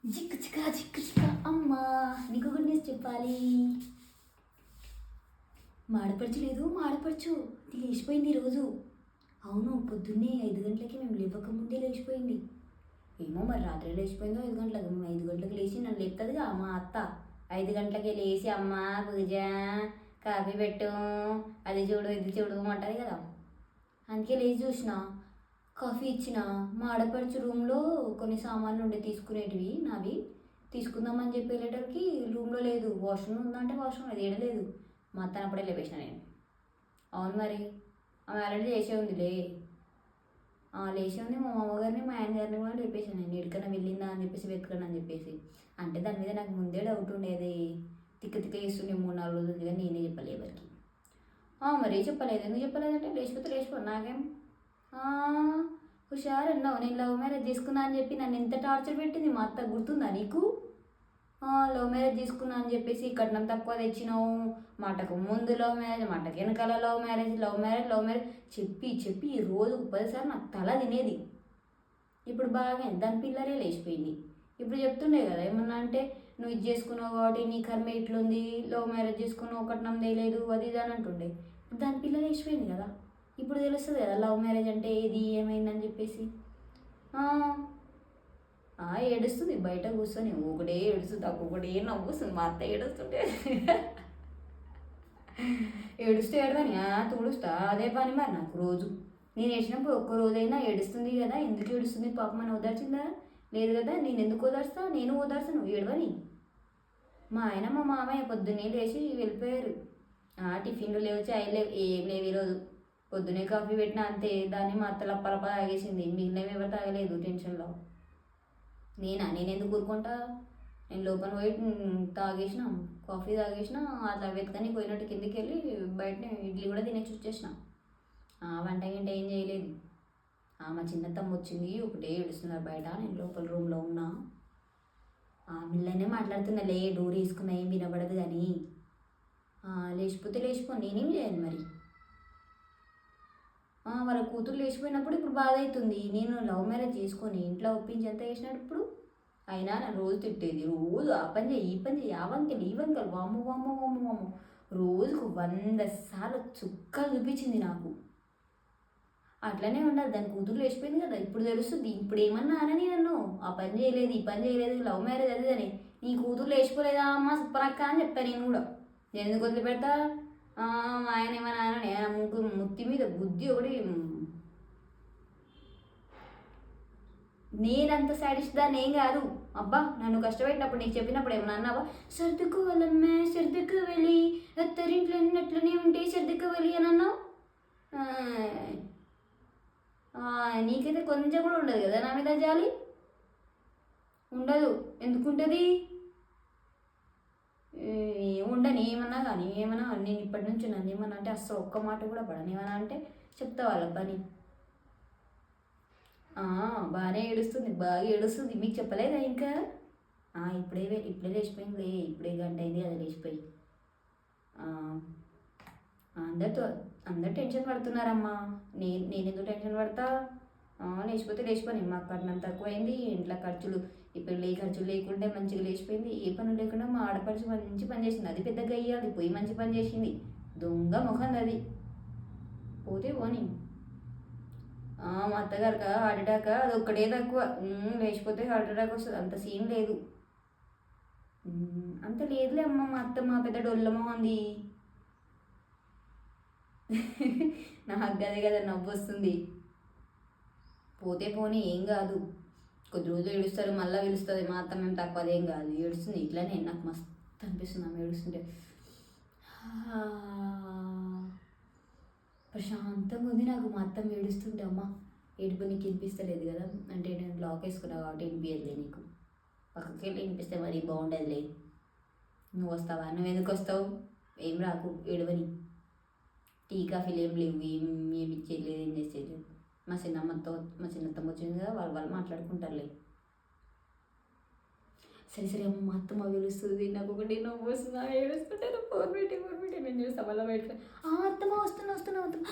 జిక్కు చిక్క చిక్కు చిక్క అమ్మా నీకు గుడ్ న్యూస్ చెప్పాలి. మాడపరచలేదు మాడపరచు లేచిపోయింది ఈరోజు. అవును పొద్దున్నే 5 గంటలకి మేము లేవకముందే లేచిపోయింది. ఏమో మరి రాత్రి లేచిపోయిందో 5 గంటలకు. మేము 5 గంటలకు లేచి నన్ను లేపుతుందిగా మా అత్త. 5 గంటలకి లేచి అమ్మ పూజ కాఫీ పెట్టు అది చూడు ఇది చూడు అంటుంది కదా. అందుకే లేచి చూసిన కాఫీ ఇచ్చిన. మా ఆడపడుచు రూమ్లో కొన్ని సామాన్లు ఉండే తీసుకునేటివి నావి తీసుకుందామని చెప్పి వెళ్ళేటరికి రూమ్లో లేదు. వాష్రూమ్ ఉందంటే వాష్రూమ్ అది ఏడలేదు. మా అత్తని అప్పుడే లేపేసిన నేను. అవును మరి ఆమె ఆల్రెడీ లేచే ఉందిలే. లేచే ఉంది. మా మామగారిని మా ఆయన గారిని కూడా లేపేసాను నేను. ఎక్కడికైనా వెళ్ళిందా అని చెప్పేసి వెతకను అని చెప్పేసి. అంటే దాని మీద నాకు ముందే డౌట్ ఉండేది. తిక్క తిక్క చేస్తుండే 3-4 రోజులు ఉంది కానీ నేనే చెప్పలేదు ఎవరికి. మరి చెప్పలేదు. ఎందుకు చెప్పలేదంటే లేచిపోతే లేచిపో నాకేం. హుషారు అన్నావు. నేను లవ్ మ్యారేజ్ చేసుకున్నా అని చెప్పి నన్ను ఎంత టార్చర్ పెట్టింది మా అత్త గుర్తుందా నీకు? లవ్ మ్యారేజ్ చేసుకున్నా అని చెప్పేసి కట్నం తక్కువ తెచ్చినావు. మాటకు ముందు లవ్ మ్యారేజ్, మాటకు వెనకాల love marriage love marriage love marriage చెప్పి చెప్పి ఈ రోజు 10 సార్లు నాకు తల తినేది. ఇప్పుడు బాగా దాని పిల్లలే లేచిపోయింది. ఇప్పుడు చెప్తుండే కదా ఏమన్నా అంటే నువ్వు ఇది చేసుకున్నావు కాబట్టి నీ కర్మ ఇట్లుంది, లవ్ మ్యారేజ్ చేసుకున్నావు కట్నం తేలేదు అది ఇది అని అంటుండే. దాని పిల్ల లేచిపోయింది కదా. ఇప్పుడు తెలుస్తుంది కదా లవ్ మ్యారేజ్ అంటే ఏది ఏమైందని చెప్పేసి. ఏడుస్తుంది బయట కూర్చొని. ఒకటే ఏడుస్తుంది ఒకటే నవ్వుస్తుంది. మా అత్త ఏడుస్తుంటే ఏడుస్తే ఏడవని తుడుస్తా అదే పని మరి నాకు రోజు. నేను వేసినప్పుడు ఒక్క రోజైనా ఏడుస్తుంది కదా, ఎందుకు ఏడుస్తుంది పాపం అని ఓదార్చిందా? లేదు కదా. నేను ఎందుకు ఓదార్స్తా? నేను ఓదార్స్తాను ఏడవని. మా ఆయన మా మామయ్య పొద్దున్నే లేచి వెళ్ళిపోయారు. టిఫిన్లు లేవు చాయ్ లేవు ఏం లేవు ఈరోజు. పొద్దునే కాఫీ పెట్టినా అంతే. దాన్ని మా అత్త లప్పలప్ప తాగేసింది. మిగిలినవి ఎవరు తాగలేదు టెన్షన్లో. నేను ఎందుకు ఊరుకుంటా? నేను లోపల పోయి తాగేసిన కాఫీ తాగేసిన. అట్లా వెతకని పోయినట్టు కిందికి వెళ్ళి బయటనే ఇడ్లీ కూడా తినేసి వచ్చేసిన. వంట గింట ఏం చేయలేదు. మా చిన్నతమ్మ వచ్చింది ఒకటే ఏడుస్తున్నారు బయట. నేను లోపల రూమ్లో ఉన్నా. మిల్లనే మాట్లాడుతున్నా లే డోర్ వేసుకున్నా ఏం వినబడదు కానీ. లేచిపోతే లేచిపో నేనేం చేయను మరి. వాళ్ళ కూతురు లేచిపోయినప్పుడు ఇప్పుడు బాధ అవుతుంది. నేను లవ్ మ్యారేజ్ చేసుకొని ఇంట్లో ఒప్పించి ఎంత చేసినాడు ఇప్పుడు. అయినా నన్ను రోజు తిట్టేది. రోజు ఆ పని చేయి ఈ పని చేయి ఆ వంకలు ఈ వంకలు వామ్మ వామ్మ వామ్మ వామ్మ రోజుకు 100 సార్లు చుక్కలు చూపించింది నాకు. అట్లనే ఉండాలి. దాని కూతురు లేచిపోయింది కదా ఇప్పుడు తెలుస్తుంది. ఇప్పుడు ఏమన్నా అనని నన్ను ఆ పని చేయలేదు ఈ పని చేయలేదు లవ్ మ్యారేజ్ అది అని. నీ కూతురు లేచిపోలేదా అమ్మ సూపర్ అక్క అని చెప్తాను నేను కూడా. నేను ఎందుకు వదిలిపెడతా? ఆయన ఏమన్నా ఆయన ముత్తి మీద బుద్ధి ఒకటి. నేనంత సాటిస్ట్ దాన్ని ఏం కాదు. అబ్బా నన్ను కష్టపెట్టినప్పుడు నీకు చెప్పినప్పుడు ఏమన్నా అన్నావా? సర్దుకు వెళ్ళమ్మా సర్దుకు వెళ్ళి అత్తరింట్లో అన్నట్లనే ఉంటే సర్దుకు వెళ్ళి అని అన్నావు. నీకైతే కొంచెం కూడా ఉండదు కదా నా మీద జాలి. ఉండదు. ఎందుకుంటుంది? ఉండని ఏమన్నా కానీ ఏమన్నా. నేను ఇప్పటి నుంచి నన్ను ఏమన్నా అంటే అస్సలు ఒక్క మాట కూడా పడను. ఏమన్నా అంటే చెప్తా వాళ్ళ పని. బాగానే ఏడుస్తుంది బాగా ఏడుస్తుంది. మీకు చెప్పలేదా ఇంకా? ఇప్పుడే లేచిపోయింది. ఇప్పుడే గంట అయింది అది లేచిపోయి. అందరు టెన్షన్ పడుతున్నారమ్మా. నేను ఎందుకు టెన్షన్ పడతా? లేచిపోతే లేచిపోయి. మాకు కట్నం తక్కువైంది. ఇంట్లో ఖర్చులు ఇప్పుడు ఖర్చులు లేకుంటే మంచిగా లేచిపోయింది. ఏ పనులు లేకుండా మా ఆడపడుచు మంచి పని చేసింది. అది పెద్దగా అయ్యాది పోయి మంచి పని చేసింది. దొంగ ముఖం అది. పోతే పోని. మా అత్తగారిక హార్ట్ అటాక్ అది ఒక్కటే తక్కువ. లేచిపోతే హార్ట్ అటాక్ వస్తుంది. అంత సీన్ లేదు. అంత లేదులే అమ్మ. మా అత్త మా పెద్ద డొల్లమో ఉంది. నాకు గదే కదా నవ్వు వస్తుంది. పోతే పోనీ ఏం కాదు. కొద్ది రోజులు ఏడుస్తారు మళ్ళీ పిలుస్తుంది మా అత్త. మేము తక్కువ అదేం కాదు. ఏడుస్తుంది ఇట్లానే నాకు మస్తు అనిపిస్తుంది ఆమె ఏడుస్తుంటే. ప్రశాంతంగా ఉంది నాకు మా అత్త ఏడుస్తుంటే. అమ్మ ఏడుపు నీకు వినిపిస్తలేదు కదా అంటే నేను బ్లాక్ వేసుకున్నా కాబట్టి వినిపించదులే నీకు. పక్కకి వెళ్ళి వినిపిస్తే మరీ బాగుండదులే. నువ్వు వస్తావా? నువ్వు ఎందుకు వస్తావు? ఏం రాకు ఏడవని. టీ కాఫీలు ఏం లేవు. ఏమి ఇచ్చేయలేదు ఏం చేసేది. మా చిన్నత్తమ్మ వచ్చింది కదా వాళ్ళు మాట్లాడుకుంటారులే. సరే అమ్మ మా అత్తమ్మ పిలుస్తుంది. నాకు ఒకటి నవ్వు వస్తుందా ఏడుస్తుంటే 4 పెట్టి నేను చూస్తా మళ్ళీ బయట. అత్తమ్మ వస్తున్నా అత్తమ్మ